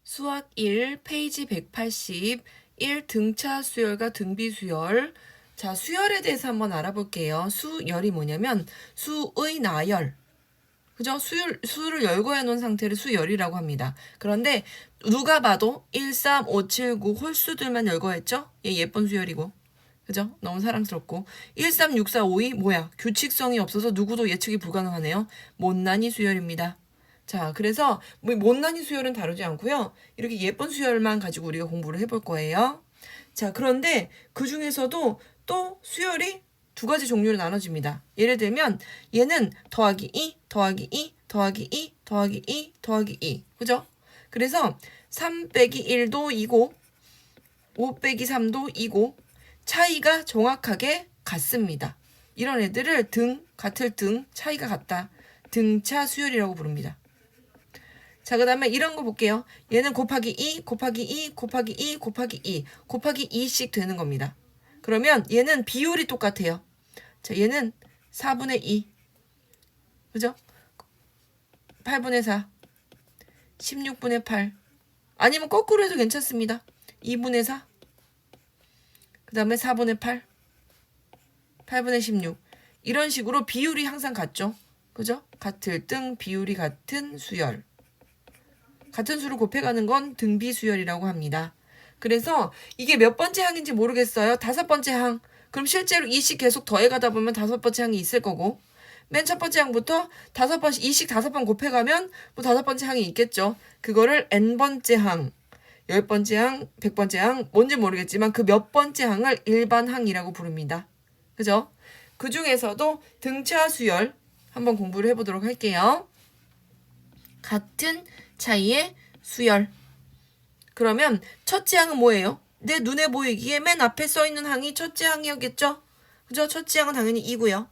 수학 1 페이지 180 1 등차 수열과 등비 수열. 자, 수열에 대해서 한번 알아볼게요. 수열이 뭐냐면 수의 나열. 그죠? 수를 열거해 놓은 상태를 수열이라고 합니다. 그런데 누가 봐도 1, 3, 5, 7, 9 홀수들만 열거했죠? 얘 예쁜 수열이고. 그죠? 너무 사랑스럽고. 1, 3, 6, 4, 5, 2 뭐야? 규칙성이 없어서 누구도 예측이 불가능하네요. 못난이 수열입니다. 자, 그래서 뭐 못난이 수열은 다루지 않고요. 이렇게 예쁜 수열만 가지고 우리가 공부를 해볼 거예요. 자, 그런데 그 중에서도 또 수열이 두 가지 종류로 나눠집니다. 예를 들면 얘는 더하기 2, 더하기 2, 더하기 2, 더하기 2, 더하기 2. 그죠? 그래서 3 빼기 1도 2고 5 빼기 3도 2고 차이가 정확하게 같습니다. 이런 애들을 같을 등, 차이가 같다. 등차 수열이라고 부릅니다. 자, 그 다음에 이런 거 볼게요. 얘는 곱하기 2, 곱하기 2, 곱하기 2, 곱하기 2, 곱하기 2씩 되는 겁니다. 그러면 얘는 비율이 똑같아요. 자, 얘는 4분의 2. 그죠? 8분의 4. 16분의 8. 아니면 거꾸로 해도 괜찮습니다. 2분의 4. 그 다음에 4분의 8. 8분의 16. 이런 식으로 비율이 항상 같죠? 그죠? 같을 등, 비율이 같은 수열. 같은 수를 곱해가는 건 등비수열이라고 합니다. 그래서 이게 몇 번째 항인지 모르겠어요. 5번째 항. 그럼 실제로 2씩 계속 더해가다 보면 5번째 항이 있을 거고 맨 첫 번째 항부터 5번씩 2씩 5번 곱해가면 뭐 5번째 항이 있겠죠. 그거를 n번째 항, 10번째 항, 100번째 항 뭔지 모르겠지만 그 몇 번째 항을 일반 항이라고 부릅니다. 그죠? 그 중에서도 등차 수열 한번 공부를 해보도록 할게요. 같은 차이의 수열. 그러면 첫째 항은 뭐예요? 내 눈에 보이기에 맨 앞에 써있는 항이 첫째 항이었겠죠? 그죠? 첫째 항은 당연히 2고요.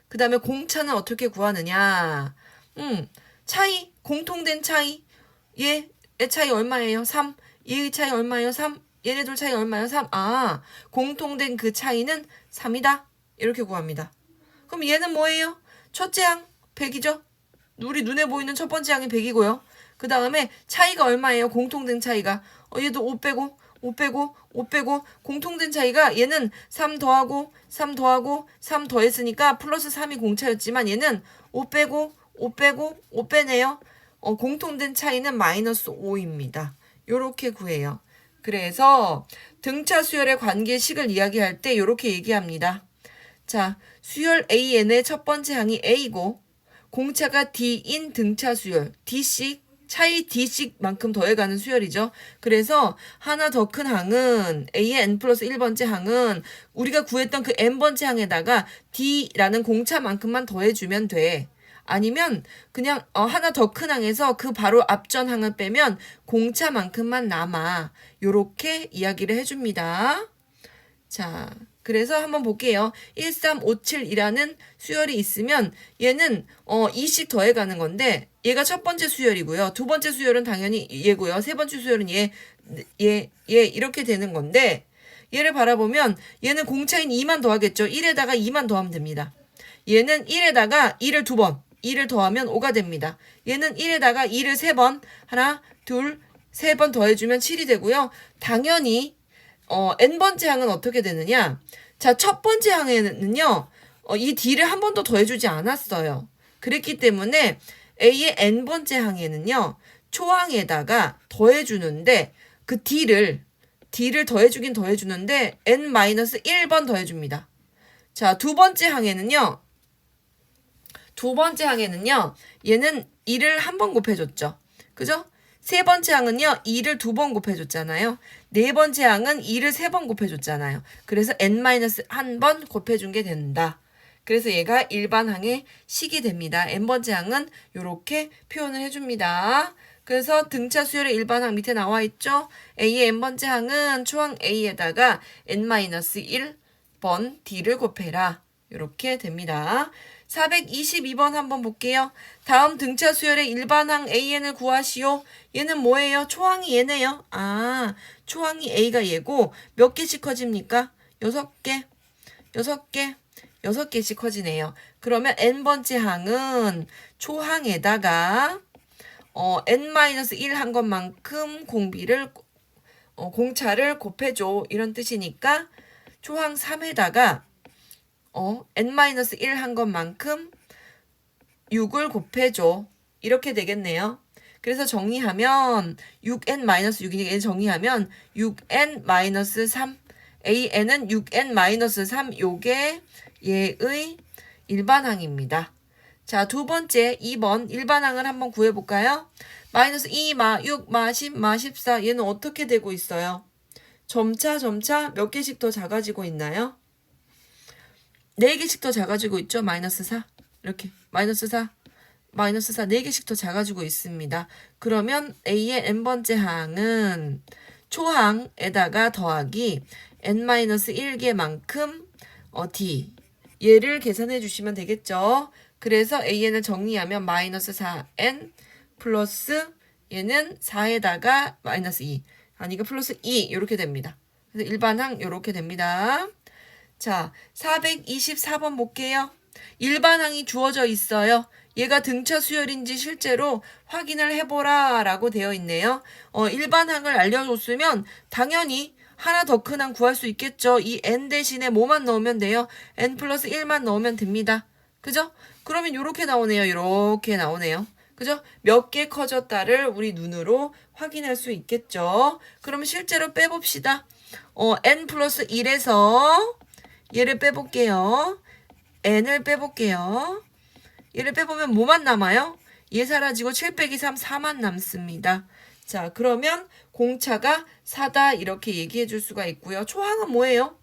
그 다음에 공차는 어떻게 구하느냐? 차이, 공통된 차이. 얘의 차이 얼마예요? 3. 얘의 차이 얼마예요? 3. 얘네들 차이 얼마예요? 3. 아, 공통된 그 차이는 3이다. 이렇게 구합니다. 그럼 얘는 뭐예요? 첫째 항 100이죠? 우리 눈에 보이는 첫 번째 항이 100이고요. 그 다음에 차이가 얼마예요? 공통된 차이가. 얘도 5 빼고 5 빼고 5 빼고 공통된 차이가 얘는 3 더하고 3 더하고 3 더했으니까 플러스 3이 공차였지만 얘는 5 빼고 5 빼고 5 빼네요. 공통된 차이는 마이너스 5입니다. 요렇게 구해요. 그래서 등차 수열의 관계식을 이야기할 때 요렇게 얘기합니다. 자, 수열 AN의 첫 번째 항이 A고 공차가 D인 등차 수열 D씩 차이 D씩만큼 더해가는 수열이죠. 그래서 하나 더 큰 항은 A의 n 플러스 1번째 항은 우리가 구했던 그 n번째 항에다가 D라는 공차만큼만 더해주면 돼. 아니면 그냥 하나 더 큰 항에서 그 바로 앞전 항을 빼면 공차만큼만 남아. 요렇게 이야기를 해줍니다. 자, 그래서 한번 볼게요. 1357이라는 수열이 있으면 얘는 2씩 더해가는 건데 얘가 첫 번째 수열이고요. 두 번째 수열은 당연히 얘고요. 세 번째 수열은 얘 이렇게 되는 건데 얘를 바라보면 얘는 공차인 2만 더하겠죠. 1에다가 2만 더하면 됩니다. 얘는 1에다가 2를 2번, 2를 더하면 5가 됩니다. 얘는 1에다가 2를 3번, 하나, 둘, 3번 더해주면 7이 되고요. 당연히 n번째 항은 어떻게 되느냐? 자, 첫 번째 항에는요, 이 D를 한 번도 더해주지 않았어요. 그랬기 때문에 A의 n번째 항에는요, 초항에다가 더해주는데, 그 D를 더해주긴 더해주는데, n-1번 더해줍니다. 자, 두 번째 항에는요, 얘는 2를 한 번 곱해줬죠. 그죠? 세 번째 항은요, 2를 2번 곱해줬잖아요. 네 번째 항은 2를 3번 곱해줬잖아요. 그래서 n-1번 곱해준 게 된다. 그래서 얘가 일반 항의 식이 됩니다. n번째 항은 이렇게 표현을 해줍니다. 그래서 등차 수열의 일반 항 밑에 나와 있죠. A의 n번째 항은 초항 A에다가 n-1번 D를 곱해라. 이렇게 됩니다. 422번 한번 볼게요. 다음 등차 수열의 일반항 AN을 구하시오. 얘는 뭐예요? 초항이 얘네요. 아, 초항이 A가 얘고 몇 개씩 커집니까? 6개. 6개씩 커지네요. 그러면 n번째 항은 초항에다가 n-1 한 것만큼 공차를 곱해줘. 이런 뜻이니까 초항 3에다가 n-1 한 것만큼 6을 곱해줘. 이렇게 되겠네요. 그래서 정리하면 6n-6이니까 정리하면 6n-3 an은 6n-3 요게 얘의 일반항입니다. 자, 두 번째 2번 일반항을 한번 구해볼까요? 마이너스 2, 마 6, 마 10, 마 14 얘는 어떻게 되고 있어요? 점차 몇 개씩 더 작아지고 있나요? 4개씩 더 작아지고 있죠? 마이너스 4 이렇게 마이너스 4 4개씩 더 작아지고 있습니다. 그러면 A의 n번째 항은 초항에다가 더하기 n-1개만큼 D 얘를 계산해 주시면 되겠죠. 그래서 AN을 정리하면 마이너스 4N 플러스 얘는 4에다가 마이너스 2 아니 이거 플러스 2 이렇게 됩니다. 그래서 일반항 이렇게 됩니다. 자, 424번 볼게요. 일반항이 주어져 있어요. 얘가 등차 수열인지 실제로 확인을 해보라 라고 되어 있네요. 일반항을 알려줬으면 당연히 하나 더 큰 항 구할 수 있겠죠. 이 n 대신에 뭐만 넣으면 돼요? n 플러스 1만 넣으면 됩니다. 그죠? 그러면 이렇게 나오네요. 이렇게 나오네요. 그죠? 몇 개 커졌다를 우리 눈으로 확인할 수 있겠죠. 그러면 실제로 빼봅시다. n 플러스 1에서 얘를 빼볼게요. n을 빼볼게요. 얘를 빼보면 뭐만 남아요? 얘 사라지고 7 빼기 3, 4만 남습니다. 자, 그러면 공차가 4다 이렇게 얘기해 줄 수가 있고요. 초항은 뭐예요?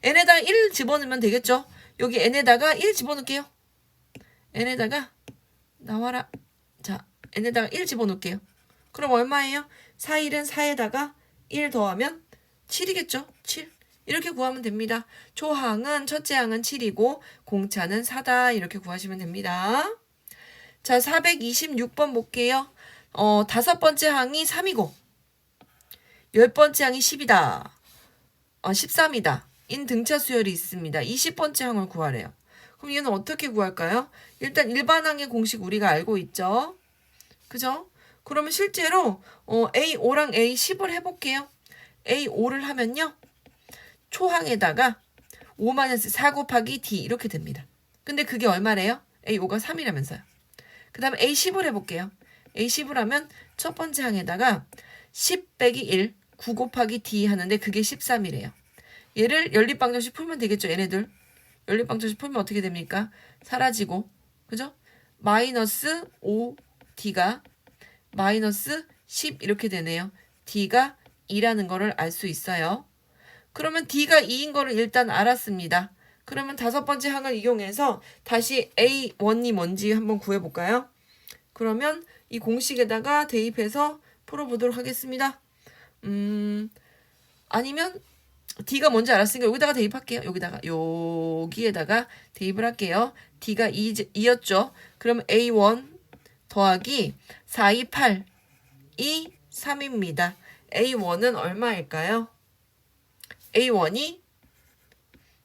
n에다가 1 집어넣으면 되겠죠? 여기 n에다가 1 집어넣을게요. n에다가 나와라. 자, n에다가 1 집어넣을게요. 그럼 얼마예요? 4일은 4에다가 1 더하면 7이겠죠? 7. 이렇게 구하면 됩니다. 초항은 첫째 항은 7이고 공차는 4다 이렇게 구하시면 됩니다. 자, 426번 볼게요. 다섯 번째 항이 3이고 10번째 항이 10이다. 13이다. 인 등차 수열이 있습니다. 20번째 항을 구하래요. 그럼 얘는 어떻게 구할까요? 일단 일반항의 공식 우리가 알고 있죠. 그죠? 그러면 실제로 A5랑 A10을 해볼게요. A5를 하면요. 초항에다가 5-4 곱하기 D 이렇게 됩니다. 근데 그게 얼마래요? A5가 3이라면서요. 그 다음에 A10을 해볼게요. A10을 하면 첫 번째 항에다가 10 빼기 1, 9 곱하기 D 하는데 그게 13이래요. 얘를 연립방정식 풀면 되겠죠, 얘네들. 연립방정식 풀면 어떻게 됩니까? 사라지고, 그죠? 마이너스 5D가 마이너스 10 이렇게 되네요. D가 2라는 거를 알 수 있어요. 그러면 D가 2인 거를 일단 알았습니다. 그러면 다섯 번째 항을 이용해서 다시 A1이 뭔지 한번 구해볼까요? 그러면 이 공식에다가 대입해서 풀어보도록 하겠습니다. 아니면 D가 뭔지 알았으니까 여기다가 대입할게요. 여기에다가 대입을 할게요. D가 2였죠. 그럼 A1 더하기 4, 2, 8, 2, 3입니다. A1은 얼마일까요? A1이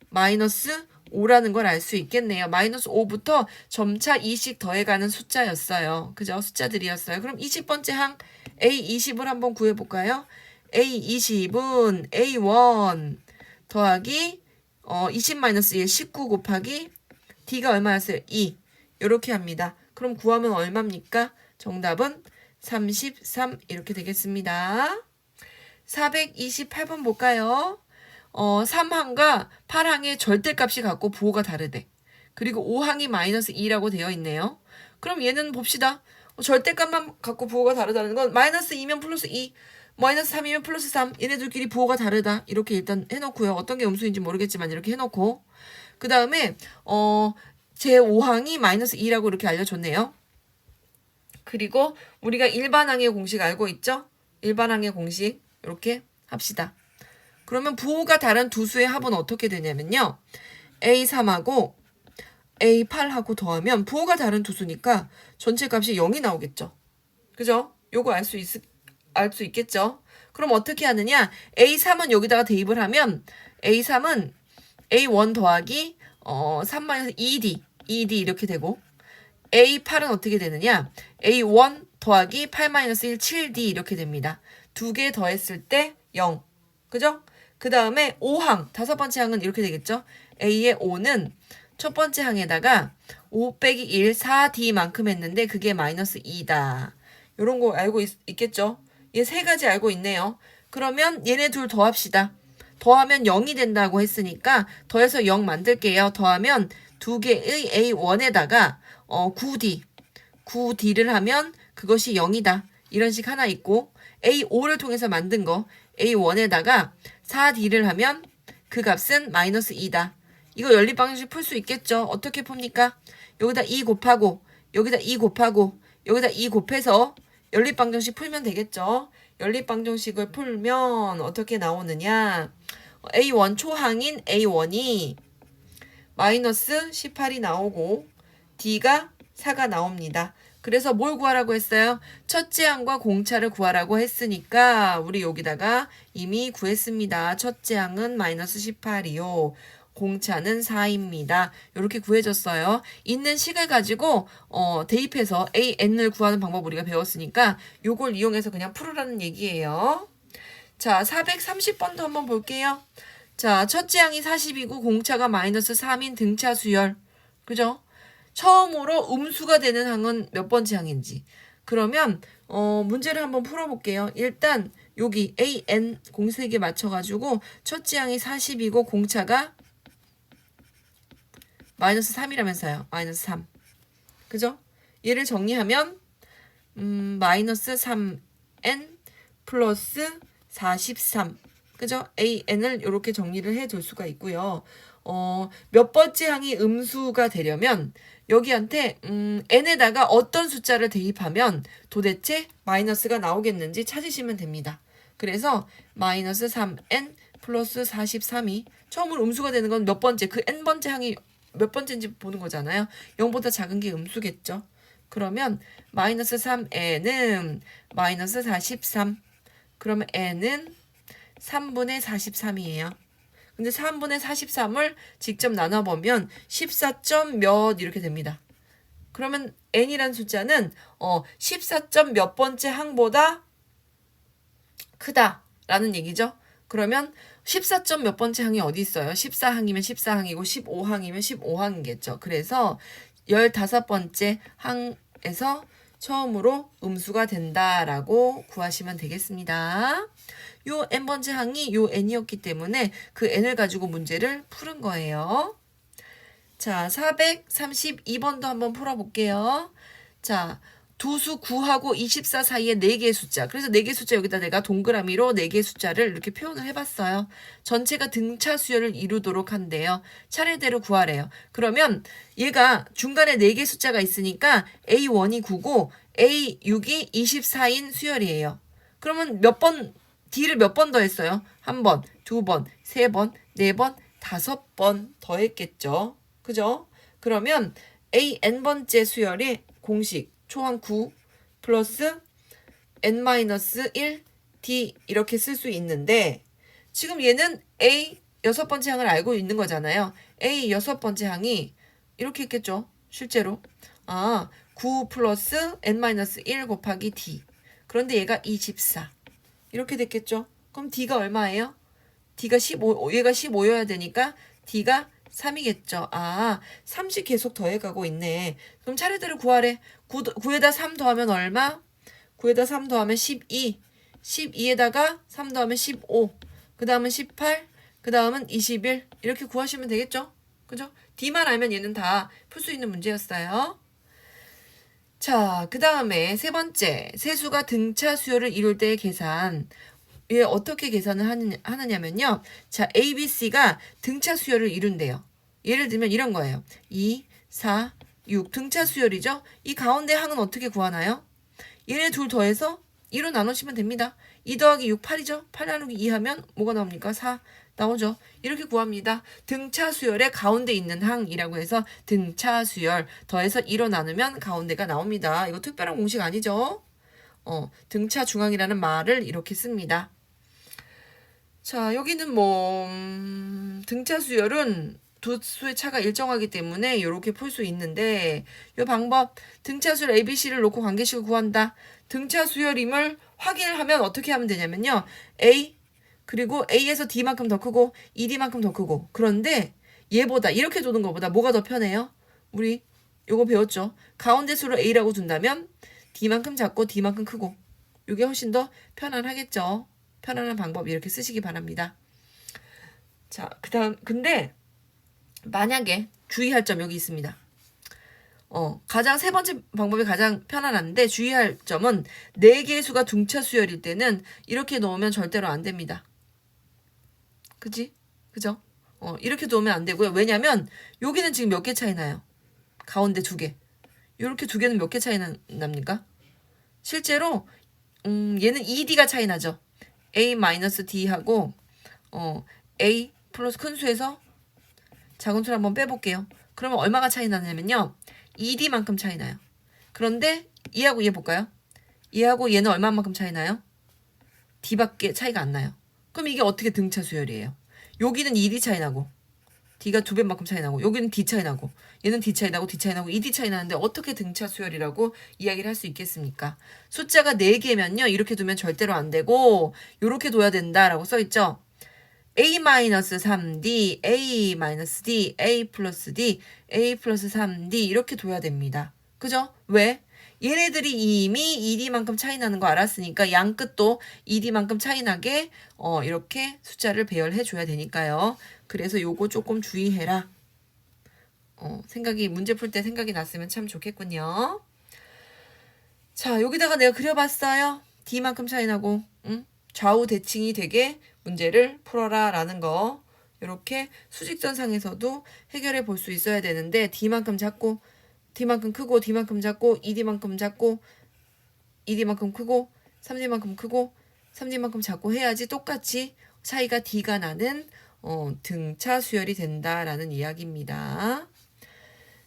마이너스 5라는 걸 알 수 있겠네요. 마이너스 5부터 점차 2씩 더해가는 숫자였어요. 그죠? 숫자들이었어요. 그럼 20번째 항 A20을 한번 구해볼까요? A20은 A1 더하기 20-1 19 곱하기 D가 얼마였어요? 2 이렇게 합니다. 그럼 구하면 얼마입니까? 정답은 33 이렇게 되겠습니다. 428번 볼까요? 3항과 8항의 절대값이 같고 부호가 다르대. 그리고 5항이 마이너스 2라고 되어 있네요. 그럼 얘는 봅시다. 절대값만 갖고 부호가 다르다는 건 마이너스 2면 플러스 2, 마이너스 3이면 플러스 3. 얘네들끼리 부호가 다르다. 이렇게 일단 해놓고요. 어떤 게 음수인지 모르겠지만 이렇게 해놓고 그 다음에 제 5항이 마이너스 2라고 이렇게 알려줬네요. 그리고 우리가 일반항의 공식 알고 있죠? 일반항의 공식 이렇게 합시다. 그러면 부호가 다른 두 수의 합은 어떻게 되냐면요. A3하고 A8하고 더하면 부호가 다른 두 수니까 전체 값이 0이 나오겠죠. 그죠? 요거 알 수 있겠죠? 그럼 어떻게 하느냐? A3은 여기다가 대입을 하면 A3은 A1 더하기 3-2D 이렇게 되고 A8은 어떻게 되느냐? A1 더하기 8-1, 7D 이렇게 됩니다. 두 개 더했을 때 0. 그죠? 그 다음에 5항, 다섯 번째 항은 이렇게 되겠죠? A의 5는 첫 번째 항에다가 5 빼기 1, 4D만큼 했는데 그게 마이너스 2다. 요런 거 알고 있겠죠? 얘 세 가지 알고 있네요. 그러면 얘네 둘 더합시다. 더하면 0이 된다고 했으니까 더해서 0 만들게요. 더하면 두 개의 A1에다가 9D, 9D를 하면 그것이 0이다. 이런 식 하나 있고 A5를 통해서 만든 거 A1에다가 4D를 하면 그 값은 마이너스 2다. 이거 연립방정식 풀 수 있겠죠? 어떻게 풉니까? 여기다 2 곱하고 여기다 2 곱하고 여기다 2 곱해서 연립방정식 풀면 되겠죠? 연립방정식을 풀면 어떻게 나오느냐? A1 초항인 A1이 마이너스 18이 나오고 D가 4가 나옵니다. 그래서 뭘 구하라고 했어요? 첫째 항과 공차를 구하라고 했으니까 우리 여기다가 이미 구했습니다. 첫째 항은 마이너스 18이요. 공차는 4입니다. 이렇게 구해졌어요. 있는 식을 가지고 대입해서 AN을 구하는 방법 우리가 배웠으니까 요걸 이용해서 그냥 풀으라는 얘기예요. 자, 430번도 한번 볼게요. 자, 첫째 항이 40이고 공차가 마이너스 3인 등차 수열. 그죠? 처음으로 음수가 되는 항은 몇 번째 항인지. 그러면 문제를 한번 풀어볼게요. 일단 여기 AN 공식에 맞춰가지고 첫째 항이 40이고 공차가 마이너스 3이라면서요. 마이너스 3. 그죠? 얘를 정리하면 마이너스 3n 플러스 43. 그죠? AN을 이렇게 정리를 해둘 수가 있고요. 몇 번째 항이 음수가 되려면 여기한테 n에다가 어떤 숫자를 대입하면 도대체 마이너스가 나오겠는지 찾으시면 됩니다. 그래서 마이너스 3n 플러스 43이 처음으로 음수가 되는 건 몇 번째, 그 n번째 항이 몇 번째인지 보는 거잖아요. 0보다 작은 게 음수겠죠. 그러면 마이너스 3n은 마이너스 43. 그러면 n은 3분의 43이에요. 근데 3분의 43을 직접 나눠보면 14점 몇 이렇게 됩니다. 그러면 n이란 숫자는 14점 몇 번째 항보다 크다라는 얘기죠. 그러면 14점 몇 번째 항이 어디 있어요? 14항이면 14항이고 15항이면 15항이겠죠. 그래서 15번째 항에서 처음으로 음수가 된다라고 구하시면 되겠습니다. 요 n번째 항이 요 n이었기 때문에 그 n을 가지고 문제를 푸는 거예요. 자, 432번도 한번 풀어볼게요. 자, 두 수 9하고 24 사이에 4개의 숫자. 그래서 4개의 숫자 여기다 내가 동그라미로 4개의 숫자를 이렇게 표현을 해봤어요. 전체가 등차 수열을 이루도록 한대요. 차례대로 구하래요. 그러면 얘가 중간에 4개의 숫자가 있으니까 A1이 9고 A6이 24인 수열이에요. 그러면 D를 몇 번 더했어요? 1번, 2번, 3번, 4번, 5번 더했겠죠. 그죠? 그러면 AN번째 수열이 공식 초항 9 플러스 n-1 D 이렇게 쓸 수 있는데 지금 얘는 A 6번째 항을 알고 있는 거잖아요. A 6번째 항이 이렇게 있겠죠. 실제로. 9 플러스 n-1 곱하기 D. 그런데 얘가 24. 이렇게 됐겠죠. 그럼 D가 얼마예요? D가 15, 얘가 15여야 되니까 D가 3이겠죠. 30 계속 더해가고 있네. 그럼 차례대로 구하래. 9에다 3 더하면 얼마? 9에다 3 더하면 12. 12에다가 3 더하면 15. 그 다음은 18. 그 다음은 21. 이렇게 구하시면 되겠죠. 그죠? D만 알면 얘는 다 풀 수 있는 문제였어요. 자, 그 다음에 세 번째. 세수가 등차 수열을 이룰 때의 계산. 얘 어떻게 계산을 하느냐면요. 자, A, B, C가 등차 수열을 이룬대요. 예를 들면 이런 거예요. 2, 4, 6 등차 수열이죠. 이 가운데 항은 어떻게 구하나요? 얘네 둘 더해서 2로 나누시면 됩니다. 2 더하기 6, 8이죠. 8 나누기 2 하면 뭐가 나옵니까? 4 나오죠. 이렇게 구합니다. 등차 수열의 가운데 있는 항이라고 해서 등차 수열 더해서 2로 나누면 가운데가 나옵니다. 이거 특별한 공식 아니죠? 등차 중앙이라는 말을 이렇게 씁니다. 자, 여기는 등차 수열은 두 수의 차가 일정하기 때문에 이렇게 풀 수 있는데 이 방법 등차수열 ABC를 놓고 관계식을 구한다. 등차 수열임을 확인을 하면 어떻게 하면 되냐면요. A 그리고 A에서 D만큼 더 크고 ED만큼 더 크고 그런데 얘보다 이렇게 두는 것보다 뭐가 더 편해요? 우리 요거 배웠죠? 가운데 수를 A라고 둔다면 D만큼 작고 D만큼 크고 이게 훨씬 더 편안하겠죠? 편안한 방법 이렇게 쓰시기 바랍니다. 자, 근데 만약에 주의할 점 여기 있습니다. 가장 세 번째 방법이 가장 편안한데 주의할 점은 4개의 수가 등차 수열일 때는 이렇게 놓으면 절대로 안 됩니다. 그지? 그죠? 이렇게 놓으면 안 되고요. 왜냐면 여기는 지금 몇 개 차이 나요? 가운데 2개. 이렇게 2개는 몇 개 차이 납니까? 실제로 얘는 ED가 차이 나죠. A-D하고 A 플러스 큰 수에서 작은 수를 한번 빼볼게요. 그러면 얼마가 차이 나냐면요. ED만큼 차이 나요. 그런데 얘하고 얘 볼까요? 얘하고 얘는 얼마만큼 차이 나요? D밖에 차이가 안 나요. 그럼 이게 어떻게 등차 수열이에요? 여기는 ED 차이 나고 D가 2배만큼 차이 나고 여기는 D 차이 나고 얘는 D 차이 나고 D 차이 나고 ED 차이 나는데 어떻게 등차 수열이라고 이야기를 할 수 있겠습니까? 숫자가 4개면요. 이렇게 두면 절대로 안 되고 이렇게 둬야 된다라고 써있죠. A-3D, A-D, A 플러스 D, A 플러스 3D 이렇게 둬야 됩니다. 그죠? 왜? 얘네들이 이미 ED만큼 차이 나는 거 알았으니까 양 끝도 ED만큼 차이 나게 이렇게 숫자를 배열해 줘야 되니까요. 그래서 요거 조금 주의해라. 문제 풀 때 생각이 났으면 참 좋겠군요. 자, 여기다가 내가 그려봤어요. D만큼 차이 나고, 좌우 대칭이 되게 문제를 풀어라 라는 거. 이렇게 수직선상에서도 해결해 볼 수 있어야 되는데, D만큼 작고, D만큼 크고, D만큼 작고, ED만큼 작고, ED만큼 크고, 3D만큼 크고, 3D만큼 작고 해야지 똑같이 차이가 D가 나는 등차 수열이 된다라는 이야기입니다.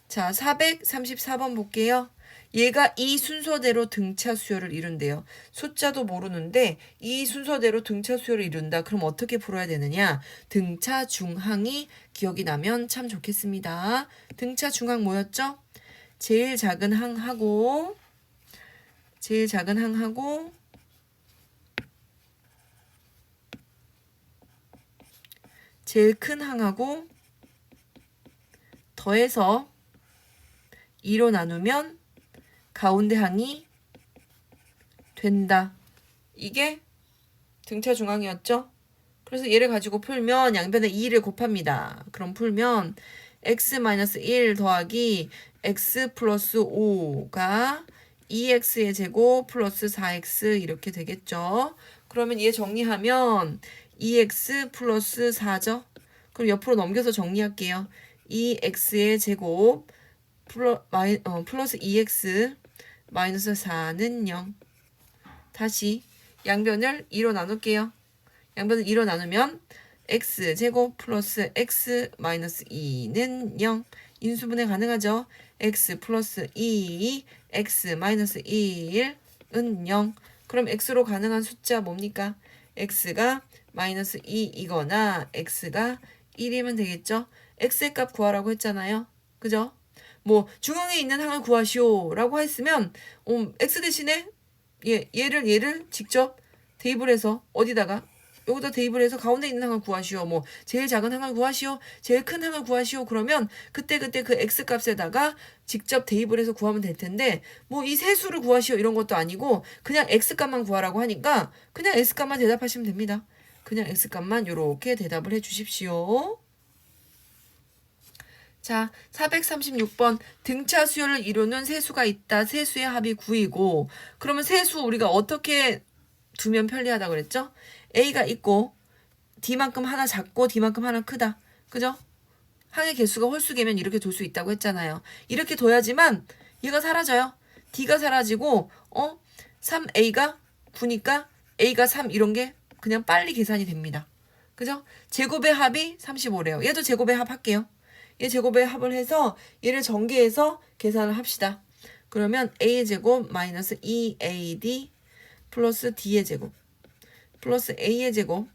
자, 434번 볼게요. 얘가 이 순서대로 등차 수열을 이룬대요. 숫자도 모르는데 이 순서대로 등차 수열을 이룬다. 그럼 어떻게 풀어야 되느냐? 등차 중항이 기억이 나면 참 좋겠습니다. 등차 중항 뭐였죠? 제일 작은 항하고 제일 큰 항하고 더해서 2로 나누면 가운데 항이 된다. 이게 등차 중항이었죠? 그래서 얘를 가지고 풀면 양변에 2를 곱합니다. 그럼 풀면 x-1 더하기 x 플러스 5가 2x의 제곱 플러스 4x 이렇게 되겠죠. 그러면 얘 정리하면 2x 플러스 4죠. 그럼 옆으로 넘겨서 정리할게요. 2x의 제곱 플러스 2x 마이너스 4는 0. 다시 양변을 2로 나눌게요. 양변을 2로 나누면 x제곱 플러스 x 마이너스 2는 0. 인수분해 가능하죠. x 플러스 2, x 마이너스 1은 0. 그럼 x로 가능한 숫자 뭡니까? x가 마이너스 2이거나 x가 1이면 되겠죠. x의 값 구하라고 했잖아요. 그죠? 뭐 중앙에 있는 항을 구하시오 라고 했으면 x 대신에 얘를 직접 대입을 해서 어디다가 여기다 대입을 해서 가운데 있는 항을 구하시오. 뭐 제일 작은 항을 구하시오. 제일 큰 항을 구하시오. 그러면 그때 그 x 값에다가 직접 대입을 해서 구하면 될 텐데 뭐 이 세 수를 구하시오 이런 것도 아니고 그냥 x 값만 구하라고 하니까 그냥 x 값만 대답하시면 됩니다. 그냥 x 값만 이렇게 대답을 해 주십시오. 자, 436번 등차 수열을 이루는 세수가 있다. 세수의 합이 9이고 그러면 세수 우리가 어떻게 두면 편리하다고 그랬죠? A가 있고 D만큼 하나 작고 D만큼 하나 크다. 그죠? 항의 개수가 홀수개면 이렇게 둘 수 있다고 했잖아요. 이렇게 둬야지만 얘가 사라져요. D가 사라지고 3A가 9니까 A가 3 이런 게 그냥 빨리 계산이 됩니다. 그죠? 제곱의 합이 35래요. 얘도 제곱의 합 할게요. 얘 제곱의 합을 해서 얘를 전개해서 계산을 합시다. 그러면 A의 제곱 마이너스 2AD 플러스 D의 제곱 플러스 A의 제곱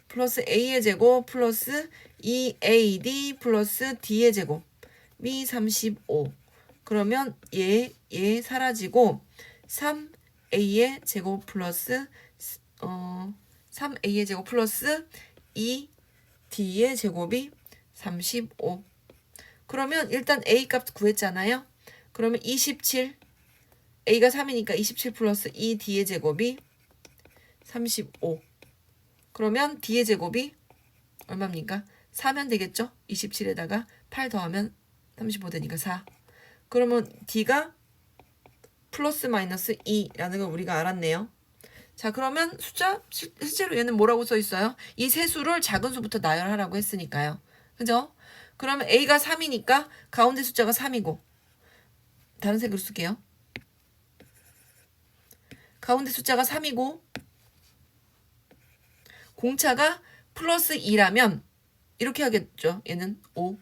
플러스 a의 제곱 플러스 2ad 플러스 d의 제곱이 35. 그러면 얘 사라지고 3a의 제곱 플러스 3a의 제곱 플러스 2d의 제곱이 35. 그러면 일단 a 값 구했잖아요. 그러면 27. a가 3이니까 27 플러스 2d의 제곱이 35. 그러면 d의 제곱이 얼마입니까? 4면 되겠죠? 27에다가 8 더하면 35 되니까 4. 그러면 d가 플러스 마이너스 2라는 걸 우리가 알았네요. 자, 그러면 숫자 실제로 얘는 뭐라고 써 있어요? 이 세 수를 작은 수부터 나열하라고 했으니까요. 그죠? 그러면 a가 3이니까 가운데 숫자가 3이고 다른 색으로 쓸게요. 가운데 숫자가 3이고 공차가 플러스 2라면 이렇게 하겠죠. 얘는 5,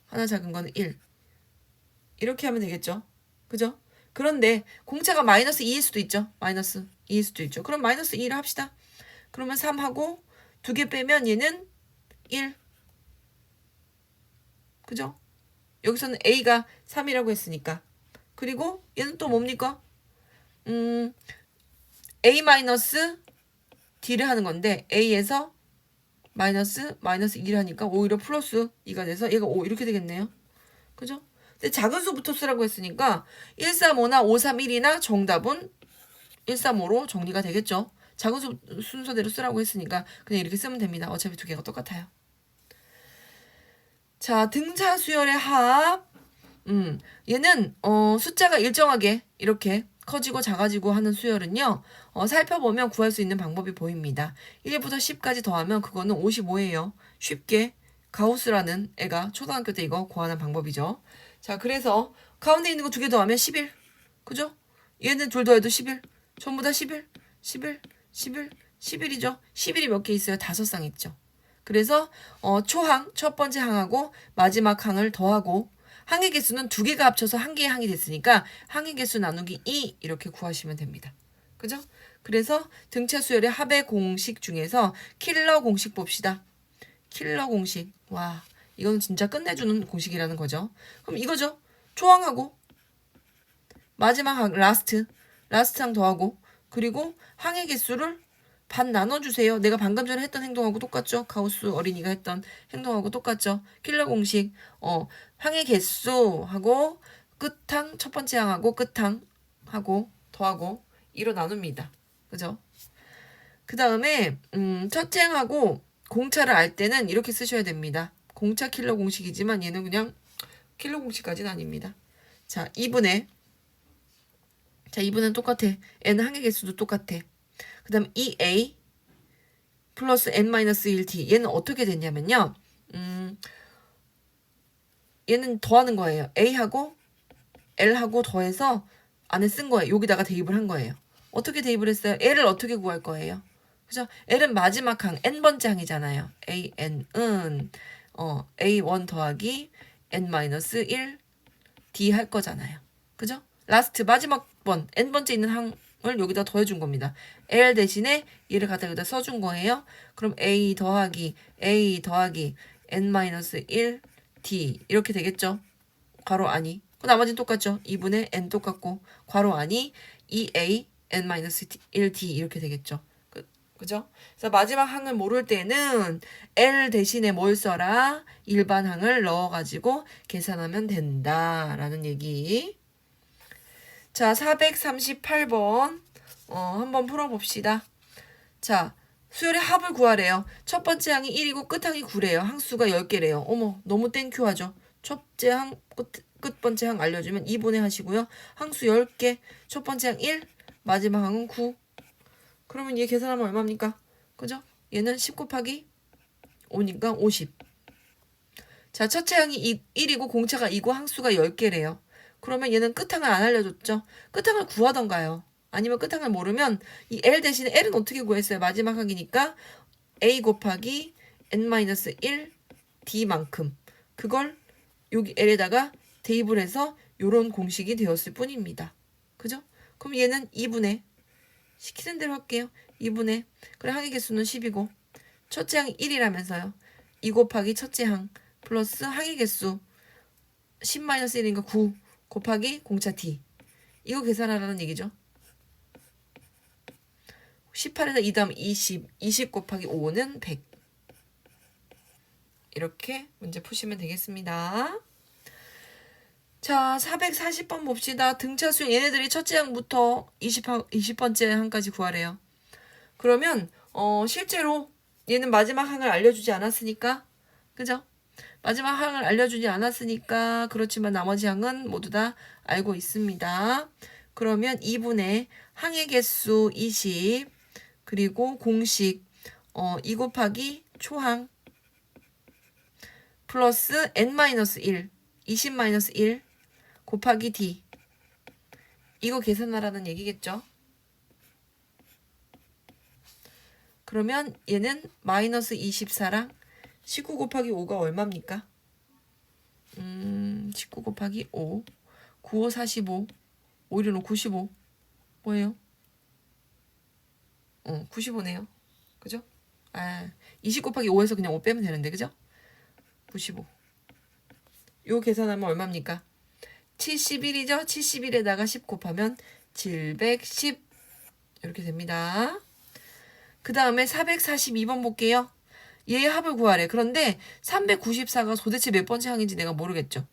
하나 작은 거는 1. 이렇게 하면 되겠죠. 그죠? 그런데 공차가 마이너스 2일 수도 있죠. 마이너스 2일 수도 있죠. 그럼 마이너스 2를 합시다. 그러면 3하고 2개 빼면 얘는 1. 그죠? 여기서는 a가 3이라고 했으니까. 그리고 얘는 또 뭡니까? a 마이너스 d를 하는 건데 a에서 마이너스 2를 하니까 오히려 플러스 2가 돼서 얘가 5 이렇게 되겠네요. 그죠? 근데 작은 수부터 쓰라고 했으니까 135나 531이나 정답은 135로 정리가 되겠죠. 작은 수 순서대로 쓰라고 했으니까 그냥 이렇게 쓰면 됩니다. 어차피 두 개가 똑같아요. 자, 등차 수열의 합. 얘는 숫자가 일정하게 이렇게 커지고 작아지고 하는 수열은요. 살펴보면 구할 수 있는 방법이 보입니다. 1부터 10까지 더하면 그거는 55예요. 쉽게 가우스라는 애가 초등학교 때 이거 구하는 방법이죠. 자, 그래서 가운데 있는 거 두 개 더하면 11. 그죠? 얘는 둘 더해도 11. 전부 다 11. 11이죠. 11이 몇 개 있어요? 5쌍 있죠. 그래서 초항, 첫 번째 항하고 마지막 항을 더하고 항의 개수는 두 개가 합쳐서 한 개의 항이 됐으니까 항의 개수 나누기 2 이렇게 구하시면 됩니다. 그죠? 그래서 등차 수열의 합의 공식 중에서 킬러 공식 봅시다. 킬러 공식. 와, 이건 진짜 끝내주는 공식이라는 거죠. 그럼 이거죠. 초항하고 마지막 항, 라스트 항 더하고 그리고 항의 개수를 반 나눠주세요. 내가 방금 전에 했던 행동하고 똑같죠? 가우스 어린이가 했던 행동하고 똑같죠? 킬러 공식. 항의 개수하고 끝항, 첫 번째 항하고 끝항하고 더하고 2로 나눕니다. 그죠? 그 다음에 첫째 항하고 공차를 알 때는 이렇게 쓰셔야 됩니다. 공차 킬러 공식이지만 얘는 그냥 킬러 공식까지는 아닙니다. 자, 2분의 똑같아. n은 항의 개수도 똑같아. 그 다음 2a 플러스 n-1t 얘는 어떻게 됐냐면요. 얘는 더하는 거예요. a하고 l하고 더해서 안에 쓴 거예요. 여기다가 대입을 한 거예요. 어떻게 대입을 했어요? l을 어떻게 구할 거예요? 그죠? l은 마지막 항, n번째 항이잖아요. an은 a1 더하기 n-1 d 할 거잖아요. 그죠? 라스트 마지막 번 n번째 있는 항을 여기다 더해준 겁니다. l 대신에 얘를 갖다 여기다 써준 거예요. 그럼 a 더하기 n-1 d 이렇게 되겠죠. 괄호 안이. 나머지는 똑같죠. 2분의 n 똑같고 괄호 안이 2a n-1 d 이렇게 되겠죠. 그죠? 그래서 마지막 항을 모를 때는 L 대신에 뭘 써라? 일반 항을 넣어가지고 계산하면 된다라는 얘기. 자, 438번 한번 풀어봅시다. 자, 수열의 합을 구하래요. 첫 번째 항이 1이고 끝항이 9래요. 항수가 10개래요. 어머, 너무 땡큐하죠. 첫째 항, 끝번째 항 알려주면 2분의 하시고요. 항수 10개, 첫 번째 항 1, 마지막 항은 9. 그러면 얘 계산하면 얼마입니까? 그죠? 얘는 10 곱하기 5니까 50. 자, 첫째 항이 1이고 공차가 2고 항수가 10개래요. 그러면 얘는 끝항을 안 알려줬죠? 끝항을 구하던가요. 아니면 끝항을 모르면 이 L 대신에 L은 어떻게 구했어요? 마지막 항이니까 A 곱하기 n-1 D만큼. 그걸 여기 L에다가 대입을 해서 요런 공식이 되었을 뿐입니다. 그죠? 그럼 얘는 2분의 시키는 대로 할게요. 2분의 그래 항의 개수는 10이고 첫째 항이 1이라면서요. 2 곱하기 첫째 항 플러스 항의 개수 10-1이니까 9 곱하기 공차 D. 이거 계산하라는 얘기죠. 18에서 2 더하면 20. 20 곱하기 5는 100. 이렇게 문제 푸시면 되겠습니다. 자, 440번 봅시다. 등차 수열 얘네들이 첫째 항부터 20번째 항까지 구하래요. 그러면 실제로 얘는 마지막 항을 알려주지 않았으니까, 그죠? 마지막 항을 알려주지 않았으니까 그렇지만 나머지 항은 모두 다 알고 있습니다. 그러면 2분의 항의 개수 20 그리고 공식 2 곱하기 초항 플러스 n-1 20-1 곱하기 d. 이거 계산하라는 얘기겠죠. 그러면 얘는 마이너스 24랑 19 곱하기 5가 얼마입니까? 19 곱하기 5 95 45 5 1은 95 뭐예요? 95네요. 그죠? 20 곱하기 5에서 그냥 5 빼면 되는데 그죠? 95. 요 계산하면 얼마입니까? 71이죠? 71에다가 10 곱하면 710 이렇게 됩니다. 그 다음에 442번 볼게요. 얘의 합을 구하래. 그런데 394가 도대체 몇 번째 항인지 내가 모르겠죠.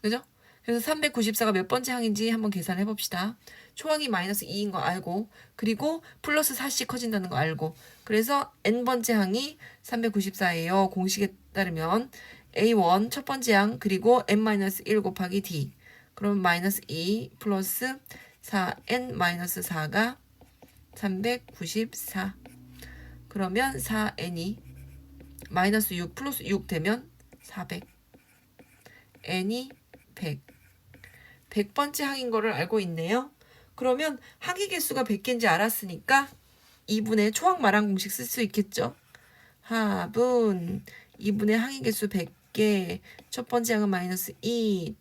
그죠? 그래서 394가 몇 번째 항인지 한번 계산해 봅시다. 초항이 마이너스 2인 거 알고 그리고 플러스 4씩 커진다는 거 알고 그래서 n번째 항이 394예요. 공식에 따르면 A1 첫 번째 항 그리고 n-1 곱하기 D 그럼 마이너스 2 플러스 4n-4가 394 그러면 4n이 마이너스 6 플러스 6 되면 400 n이 100 100번째 항인 거를 알고 있네요. 그러면 항의 개수가 100개인지 알았으니까 2분의 초항 말항 공식 쓸 수 있겠죠. 합은 2분의 항의 개수 100개 첫 번째 항은 마이너스 2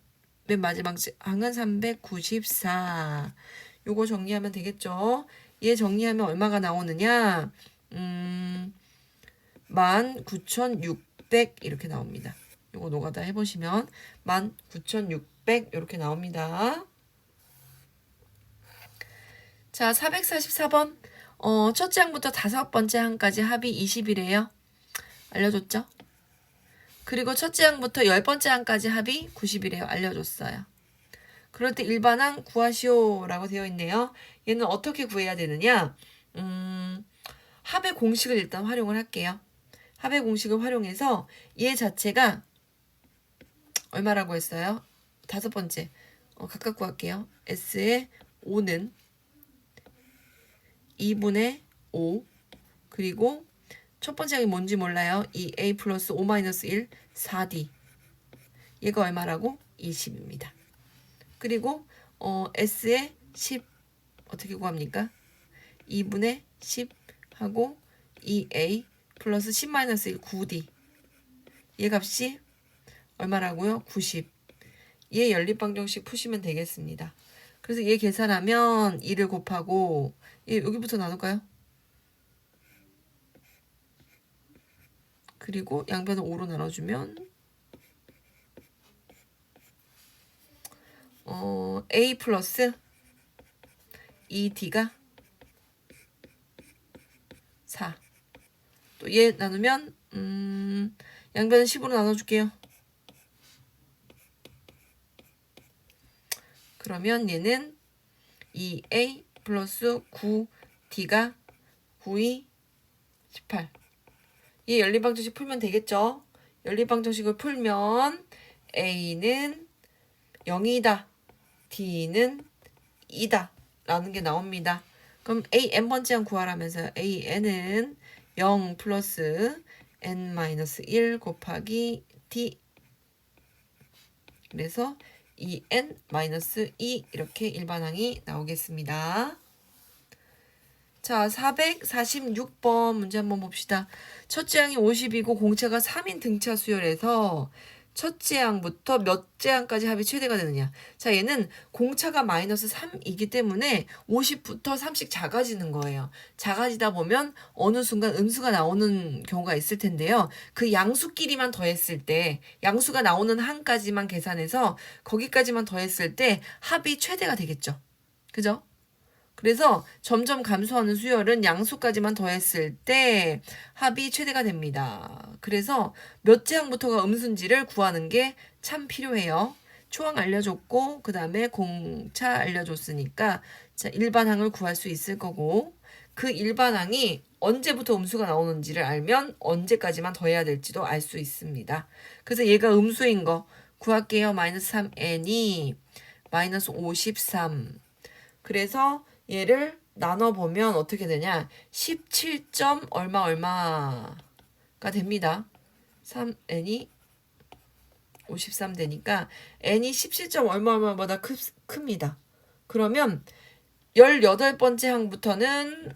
맨 마지막 항은 394 요거 정리하면 되겠죠. 얘 정리하면 얼마가 나오느냐 19,600 이렇게 나옵니다. 요거 노가다 해보시면 19,600 이렇게 나옵니다. 자 444번 첫째 항부터 5번째 항까지 합이 20이래요. 알려줬죠? 그리고 첫째 항부터 10번째 항까지 합이 90이래요. 알려줬어요. 그럴 때 일반항 구하시오 라고 되어 있네요. 얘는 어떻게 구해야 되느냐 합의 공식을 일단 활용을 할게요. 합의 공식을 활용해서 얘 자체가 얼마라고 했어요? 5번째 각각 구할게요. S의 5는 2분의 5 그리고 첫 번째 항이 뭔지 몰라요. 2A 플러스 5-1 4D 얘가 얼마라고? 20입니다. 그리고 S의 10 어떻게 구합니까? 2분의 10 하고 2A 플러스 10-1 9D 얘 값이 얼마라고요? 90. 얘 연립방정식 푸시면 되겠습니다. 그래서 얘 계산하면 2를 곱하고 얘 여기부터 나눌까요? 그리고 양변을 5로 나눠주면 A 플러스 2D가 4. 또 얘 나누면 양변은 10으로 나눠줄게요. 그러면 얘는 2A 플러스 9D가 9이 18. 얘 연립방정식 풀면 되겠죠? 연립방정식을 풀면 A는 0이다. D는 2다. 라는 게 나옵니다. 그럼 A n번째 항 구하라면서요. A n은 0 플러스 n-1 곱하기 D 그래서 2n-2 이렇게 일반항이 나오겠습니다. 자 446번 문제 한번 봅시다. 첫째 항이 50이고 공차가 3인 등차 수열에서 첫째 항부터 몇째 항까지 합이 최대가 되느냐. 자, 얘는 공차가 마이너스 3이기 때문에 50부터 3씩 작아지는 거예요. 작아지다 보면 어느 순간 음수가 나오는 경우가 있을 텐데요. 그 양수끼리만 더했을 때, 양수가 나오는 항까지만 계산해서 거기까지만 더했을 때 합이 최대가 되겠죠. 그죠? 그래서 점점 감소하는 수열은 양수까지만 더했을 때 합이 최대가 됩니다. 그래서 몇째 항부터가 음수인지를 구하는 게 참 필요해요. 초항 알려줬고 그 다음에 공차 알려줬으니까 자, 일반항을 구할 수 있을 거고 그 일반항이 언제부터 음수가 나오는지를 알면 언제까지만 더해야 될지도 알 수 있습니다. 그래서 얘가 음수인 거 구할게요. 마이너스 3n이 마이너스 53. 그래서 얘를 나눠보면 어떻게 되냐. 17점 얼마가 됩니다. 3n이 53 되니까 n이 17점 얼마보다 큽니다. 그러면 18번째 항부터는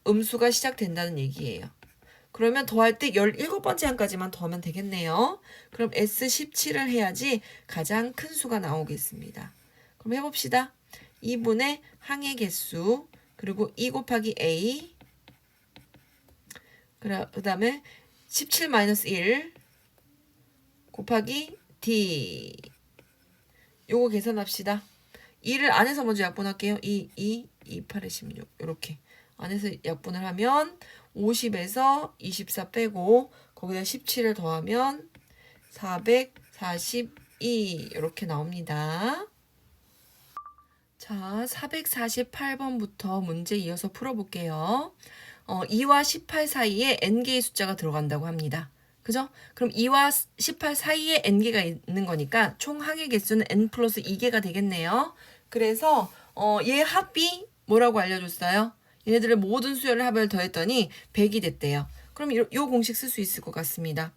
음수가 시작된다는 얘기예요. 그러면 더할 때 17번째 항까지만 더하면 되겠네요. 그럼 S17을 해야지 가장 큰 수가 나오겠습니다. 그럼 해봅시다. 2분의 항의 개수 그리고 2 곱하기 A 그 다음에 17-1 곱하기 D 요거 계산합시다. 2를 안에서 먼저 약분할게요. 2, 8에 16 이렇게 안에서 약분을 하면 50에서 24 빼고 거기다 17을 더하면 442 이렇게 나옵니다. 자, 448번부터 문제 이어서 풀어볼게요. 2와 18 사이에 n개의 숫자가 들어간다고 합니다. 그죠? 그럼 2와 18 사이에 n개가 있는 거니까 총 항의 개수는 n 플러스 2개가 되겠네요. 그래서 얘 합이 뭐라고 알려줬어요? 얘네들의 모든 수열의 합을 더했더니 100이 됐대요. 그럼 요 공식 쓸 수 있을 것 같습니다.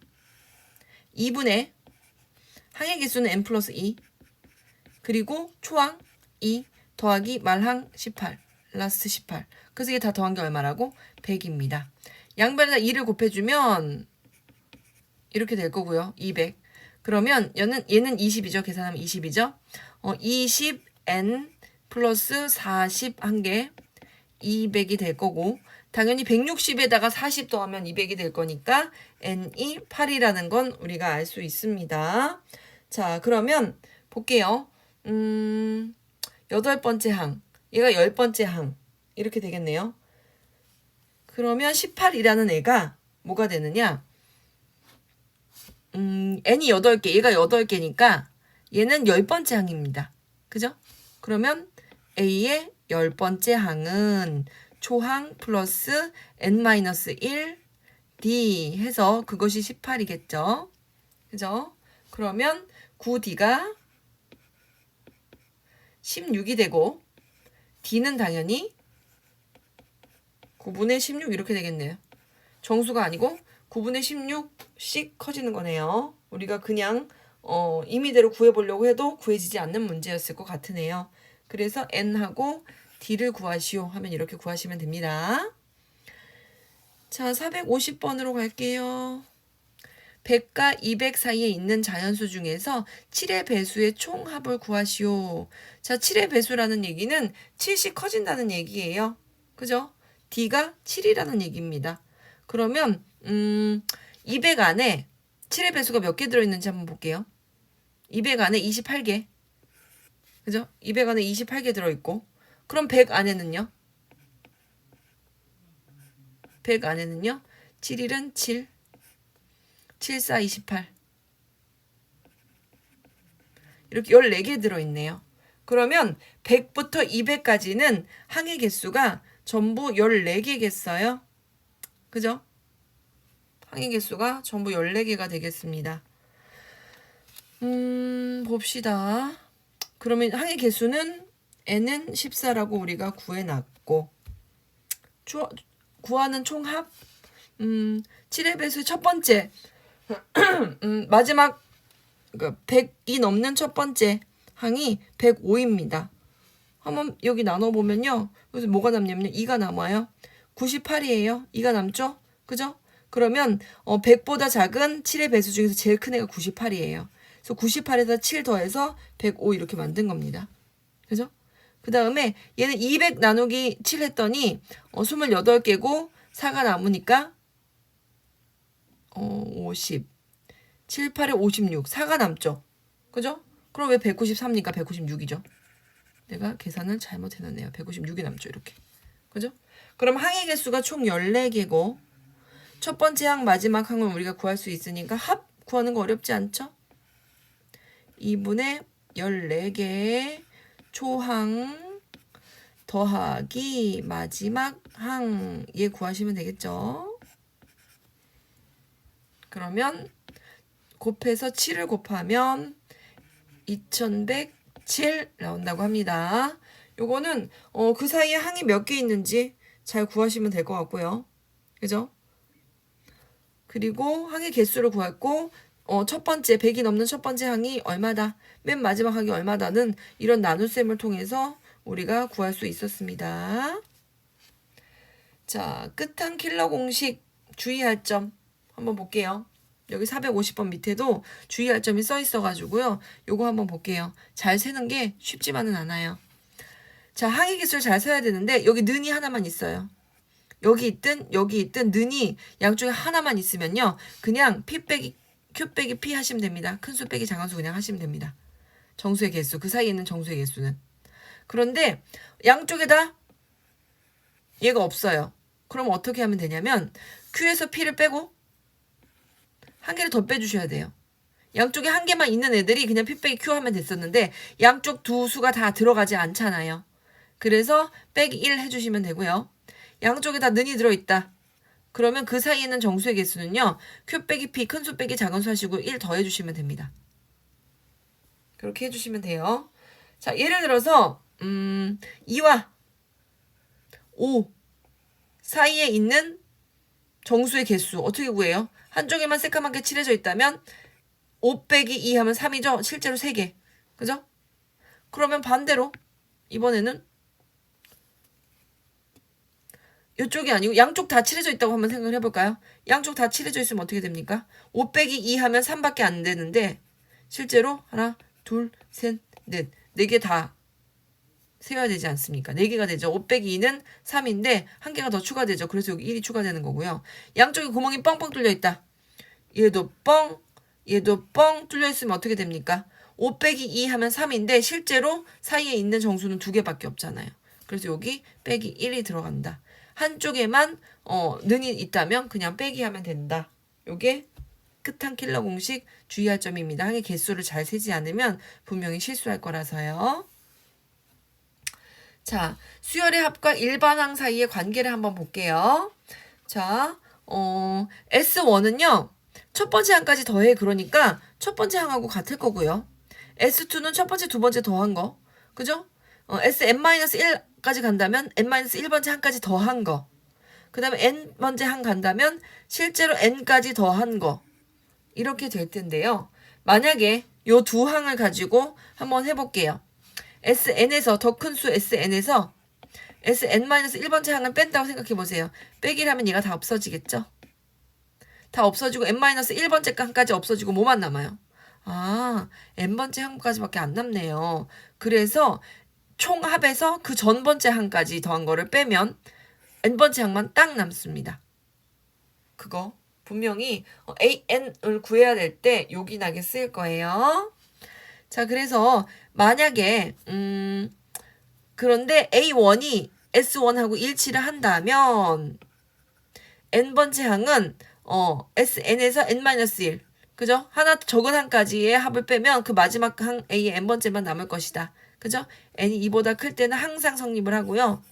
2분의 항의 개수는 n 플러스 2 그리고 초항 2 더하기 말항 18 라스트 18 그래서 이게 다 더한 게 얼마라고? 100입니다. 양변에다 2를 곱해주면 이렇게 될 거고요. 200 그러면 얘는 20이죠. 계산하면 20이죠. 20n 플러스 40 한 개 200이 될 거고 당연히 160에다가 40 더하면 200이 될 거니까 n이 8이라는 건 우리가 알 수 있습니다. 자, 그러면 볼게요. 8번째 항, 얘가 10번째 항 이렇게 되겠네요. 그러면 18이라는 애가 뭐가 되느냐? n이 8개, 얘가 8개니까 얘는 10번째 항입니다. 그죠? 그러면 A의 10번째 항은 초항 플러스 n-1 D 해서 그것이 18이겠죠. 그죠? 그러면 9D가 16이 되고 D는 당연히 9분의 16 이렇게 되겠네요. 정수가 아니고 9분의 16씩 커지는 거네요. 우리가 그냥 임의대로 구해보려고 해도 구해지지 않는 문제였을 것 같으네요. 그래서 n하고 d를 구하시오 하면 이렇게 구하시면 됩니다. 자, 450번으로 갈게요. 100과 200 사이에 있는 자연수 중에서 7의 배수의 총합을 구하시오. 자, 7의 배수라는 얘기는 7씩 커진다는 얘기예요. 그죠? D가 7이라는 얘기입니다. 그러면 200 안에 7의 배수가 몇 개 들어있는지 한번 볼게요. 200 안에 28개. 그죠? 200 안에 28개 들어있고 그럼 100 안에는요? 100 안에는요? 7일은 7 7, 4, 28 이렇게 14개 들어있네요. 그러면 100부터 200까지는 항의 개수가 전부 14개겠어요? 그죠? 항의 개수가 전부 14개가 되겠습니다. 봅시다. 그러면 항의 개수는 n은 14라고 우리가 구해놨고 구하는 총합 7의 배수 첫 번째 마지막 100이 넘는 첫 번째 항이 105입니다. 한번 여기 나눠보면요. 여기서 뭐가 남냐면요. 2가 남아요. 98이에요. 2가 남죠? 그죠? 그러면 100보다 작은 7의 배수 중에서 제일 큰 애가 98이에요. 그래서 98에다 7 더해서 105 이렇게 만든 겁니다. 그죠? 그 다음에 얘는 200 나누기 7 했더니 28개고 4가 남으니까 50 7, 8에 56 4가 남죠. 그죠? 그럼 왜 193니까 196이죠. 내가 계산을 잘못해놨네요. 156이 남죠. 이렇게. 그죠? 그럼 항의 개수가 총 14개고 첫 번째 항 마지막 항은 우리가 구할 수 있으니까 합 구하는 거 어렵지 않죠? 2분의 14개의 초항 더하기 마지막 항 얘 구하시면 되겠죠? 그러면 곱해서 7을 곱하면 2107 나온다고 합니다. 요거는 그 사이에 항이 몇 개 있는지 잘 구하시면 될 것 같고요. 그죠? 그리고 항의 개수를 구했고 첫 번째 100이 넘는 첫 번째 항이 얼마다 맨 마지막 항이 얼마다는 이런 나눗셈을 통해서 우리가 구할 수 있었습니다. 자, 끝항 킬러 공식 주의할 점 한번 볼게요. 여기 450번 밑에도 주의할 점이 써 있어가지고요. 요거 한번 볼게요. 잘 세는 게 쉽지만은 않아요. 자, 항의 개수를 잘 세야 되는데 여기 는이 하나만 있어요. 여기 있든 는이 양쪽에 하나만 있으면요. 그냥 P 빼기 Q 빼기 P 하시면 됩니다. 큰 수 빼기 작은 수 그냥 하시면 됩니다. 정수의 개수, 그 사이에 있는 정수의 개수는. 그런데 양쪽에다 얘가 없어요. 그럼 어떻게 하면 되냐면 Q에서 P를 빼고 한 개를 더 빼주셔야 돼요. 양쪽에 한 개만 있는 애들이 그냥 P 빼기 Q 하면 됐었는데 양쪽 두 수가 다 들어가지 않잖아요. 그래서 빼기 1 해주시면 되고요. 양쪽에 다 는이 들어있다. 그러면 그 사이에 있는 정수의 개수는요. Q 빼기 P 큰 수 빼기 작은 수 하시고 1 더해주시면 됩니다. 그렇게 해주시면 돼요. 자, 예를 들어서 2와 5 사이에 있는 정수의 개수 어떻게 구해요? 한쪽에만 새까맣게 칠해져 있다면 5 빼기 2 하면 3이죠. 실제로 3개. 그죠? 그러면 반대로 이번에는 이쪽이 아니고 양쪽 다 칠해져 있다고 한번 생각을 해볼까요? 양쪽 다 칠해져 있으면 어떻게 됩니까? 5 빼기 2 하면 3밖에 안 되는데 실제로 하나, 둘, 셋, 넷. 4개 다 세워야 되지 않습니까? 4개가 되죠. 5 빼기 2는 3인데 한 개가 더 추가되죠. 그래서 여기 1이 추가되는 거고요. 양쪽에 구멍이 뻥뻥 뚫려 있다. 얘도 뻥 뚫려 있으면 어떻게 됩니까? 5 빼기 2 하면 3인데 실제로 사이에 있는 정수는 2개밖에 없잖아요. 그래서 여기 빼기 1이 들어간다. 한쪽에만 는이 있다면 그냥 빼기 하면 된다. 요게 끝항 킬러 공식 주의할 점입니다. 항의 개수를 잘 세지 않으면 분명히 실수할 거라서요. 자, 수열의 합과 일반항 사이의 관계를 한번 볼게요. 자, S1은요. 첫 번째 항까지 더해. 그러니까 첫 번째 항하고 같을 거고요. S2는 첫 번째, 두 번째 더한 거. 그죠? Sn-1까지 간다면 n-1번째 항까지 더한 거. 그 다음에 n번째 항 간다면 실제로 n까지 더한 거. 이렇게 될 텐데요. 만약에 요 두 항을 가지고 한번 해볼게요. Sn에서 더 큰 수 Sn에서 Sn-1번째 항을 뺀다고 생각해보세요. 빼기를 하면 얘가 다 없어지겠죠? 다 없어지고 n-1번째 항까지 없어지고 뭐만 남아요? 아, n번째 항까지밖에 안 남네요. 그래서 총합에서 그 전번째 항까지 더한 거를 빼면 n번째 항만 딱 남습니다. 그거 분명히 an을 구해야 될 때 요긴하게 쓸 거예요. 자, 그래서 만약에 그런데 A1이 S1하고 일치를 한다면 n번째 항은 Sn에서 n-1 그죠? 하나 적은 항까지의 합을 빼면 그 마지막 항 A의 n번째만 남을 것이다. 그죠? n이 2보다 클 때는 항상 성립을 하고요.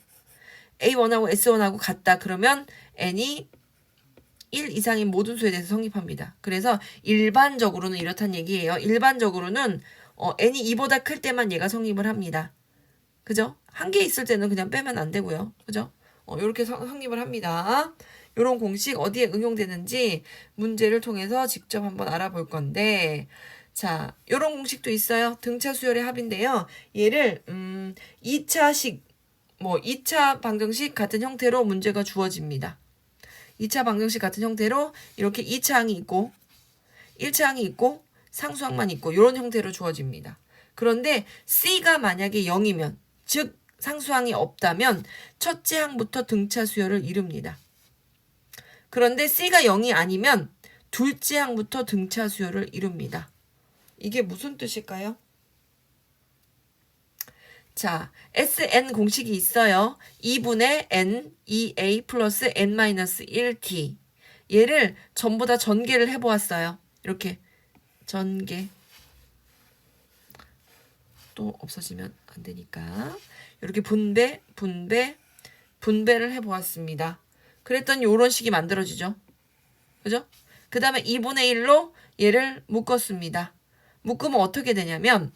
A1하고 S1하고 같다. 그러면 n이 1 이상인 모든 수에 대해서 성립합니다. 그래서 일반적으로는 이렇단 얘기예요. 일반적으로는 n이 2보다 클 때만 얘가 성립을 합니다. 그죠? 한 개 있을 때는 그냥 빼면 안 되고요. 그죠? 이렇게 성립을 합니다. 이런 공식 어디에 응용되는지 문제를 통해서 직접 한번 알아볼 건데 자, 이런 공식도 있어요. 등차 수열의 합인데요. 얘를 2차식 2차 방정식 같은 형태로 문제가 주어집니다. 2차 방정식 같은 형태로 이렇게 2차 항이 있고 1차 항이 있고 상수항만 있고 이런 형태로 주어집니다. 그런데 C가 만약에 0이면 즉 상수항이 없다면 첫째 항부터 등차 수열을 이룹니다. 그런데 C가 0이 아니면 둘째 항부터 등차 수열을 이룹니다. 이게 무슨 뜻일까요? 자, SN 공식이 있어요. 2분의 N, 2A 플러스 N-1T. 얘를 전부 다 전개를 해보았어요. 이렇게 전개. 또 없어지면 안 되니까. 이렇게 분배를 해보았습니다. 그랬더니 이런 식이 만들어지죠. 그죠? 그 다음에 2분의 1로 얘를 묶었습니다. 묶으면 어떻게 되냐면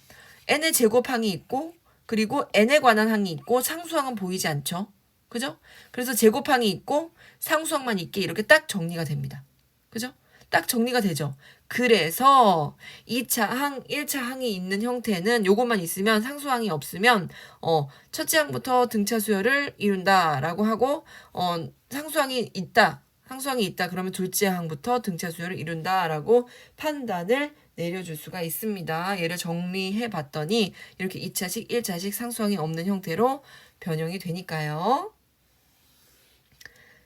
n의 제곱항이 있고 그리고 n에 관한 항이 있고 상수항은 보이지 않죠. 그죠? 그래서 제곱항이 있고 상수항만 있게 이렇게 딱 정리가 됩니다. 그죠? 딱 정리가 되죠. 그래서 2차 항, 1차 항이 있는 형태는 요것만 있으면 상수항이 없으면 첫째 항부터 등차 수열을 이룬다라고 하고 상수항이 있다 그러면 둘째 항부터 등차 수열을 이룬다라고 판단을 내려줄 수가 있습니다. 얘를 정리해 봤더니 이렇게 2차식, 1차식 상수항이 없는 형태로 변형이 되니까요.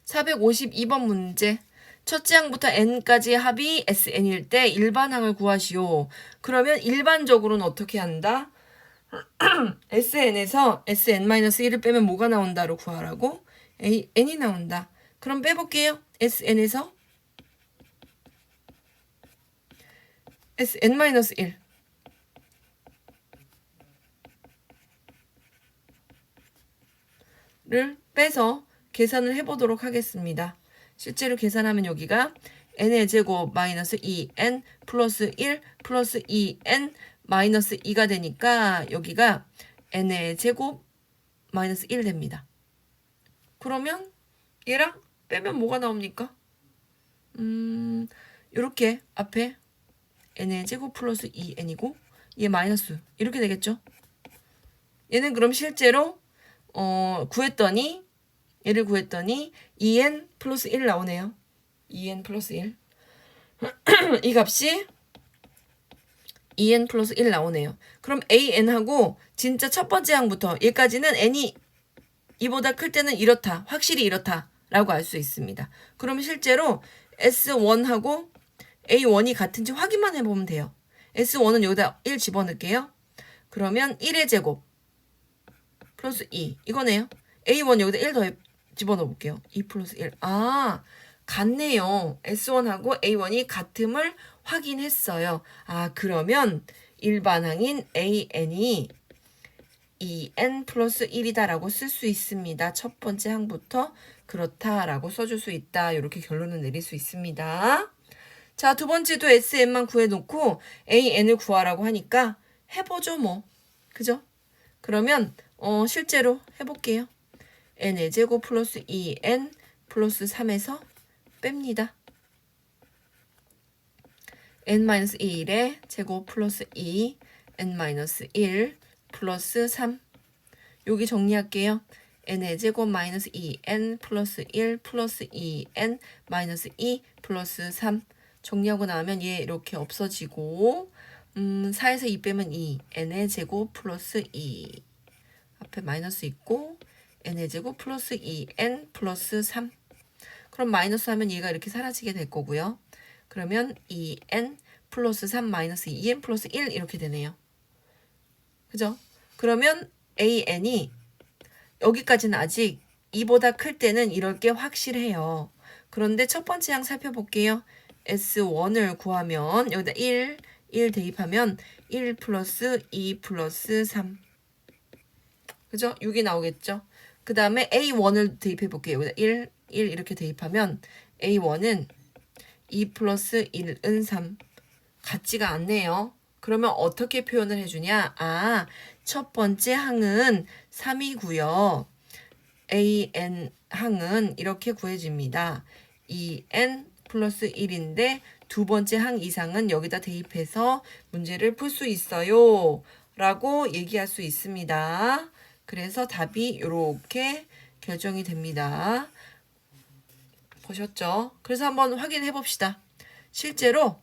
452번 문제. 첫째 항부터 n까지 합이 SN일 때 일반항을 구하시오. 그러면 일반적으로는 어떻게 한다? SN에서 SN-1을 빼면 뭐가 나온다로 구하라고? n이 나온다. 그럼 빼볼게요. SN에서 SN-1 를 빼서 계산을 해보도록 하겠습니다. 실제로 계산하면 여기가 n의 제곱 마이너스 2n 플러스 1 플러스 2n 마이너스 2가 되니까 여기가 n의 제곱 마이너스 1 됩니다. 그러면 얘랑 빼면 뭐가 나옵니까? 이렇게 앞에 n의 제곱 플러스 2n이고 얘 마이너스 이렇게 되겠죠? 얘는 그럼 실제로 얘를 구했더니 2n 플러스 1 나오네요. 2n 플러스 1. 이 값이 2n 플러스 1 나오네요. 그럼 an하고 진짜 첫 번째 항부터 얘까지는 n이 이보다 클 때는 이렇다. 확실히 이렇다. 라고 알 수 있습니다. 그럼 실제로 S1하고 A1이 같은지 확인만 해보면 돼요. S1은 여기다 1 집어넣을게요. 그러면 1의 제곱 플러스 2 이거네요. A1 여기다 1 더 집어넣어 볼게요. 2 플러스 1. 아, 같네요. S1하고 A1이 같음을 확인했어요. 아, 그러면 일반항인 AN이 2n 플러스 1이다라고 쓸 수 있습니다. 첫 번째 항부터 그렇다라고 써줄 수 있다. 이렇게 결론을 내릴 수 있습니다. 자, 두 번째도 SN만 구해놓고 AN을 구하라고 하니까 해보죠 뭐. 그죠? 그러면 실제로 해볼게요. n의 제곱 플러스 2n 플러스 3에서 뺍니다. n-1의 제곱 플러스 2 n-1 플러스 3 여기 정리할게요. n의 제곱 마이너스 2n 플러스 1 플러스 2n 마이너스 2 플러스 3 정리하고 나면 얘 이렇게 없어지고 4에서 2 빼면 2 n의 제곱 플러스 2 앞에 마이너스 있고 n의 제곱 플러스 2n 플러스 3 그럼 마이너스 하면 얘가 이렇게 사라지게 될 거고요. 그러면 2n 플러스 3 마이너스 2n 플러스 1 이렇게 되네요. 그죠? 그러면 an이 여기까지는 아직 2보다 클 때는 이럴 게 확실해요. 그런데 첫 번째 항 살펴볼게요. S1을 구하면 여기다 1 대입하면 1 플러스 2 플러스 3 그죠? 6이 나오겠죠? 그 다음에 A1을 대입해 볼게요. 여기다 1 이렇게 대입하면 A1은 2 플러스 1은 3 같지가 않네요. 그러면 어떻게 표현을 해주냐? 아, 첫 번째 항은 3이고요. AN 항은 이렇게 구해집니다. 2N 플러스 1인데 두 번째 항 이상은 여기다 대입해서 문제를 풀 수 있어요. 라고 얘기할 수 있습니다. 그래서 답이 이렇게 결정이 됩니다. 보셨죠? 그래서 한번 확인해 봅시다. 실제로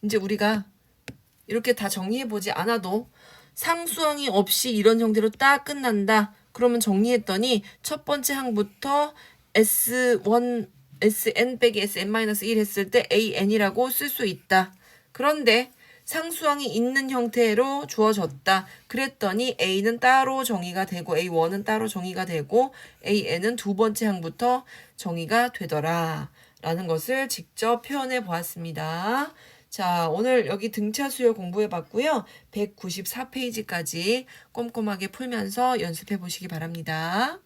이제 우리가 이렇게 다 정리해 보지 않아도 상수항이 없이 이런 형태로 딱 끝난다. 그러면 정리했더니 첫 번째 항부터 S1, Sn 빼기 Sn-1 했을 때 AN이라고 쓸 수 있다. 그런데 상수항이 있는 형태로 주어졌다. 그랬더니 A는 따로 정의가 되고 A1은 따로 정의가 되고 AN은 두 번째 항부터 정의가 되더라. 라는 것을 직접 표현해 보았습니다. 자, 오늘 여기 등차 수열 공부해 봤고요. 194페이지까지 꼼꼼하게 풀면서 연습해 보시기 바랍니다.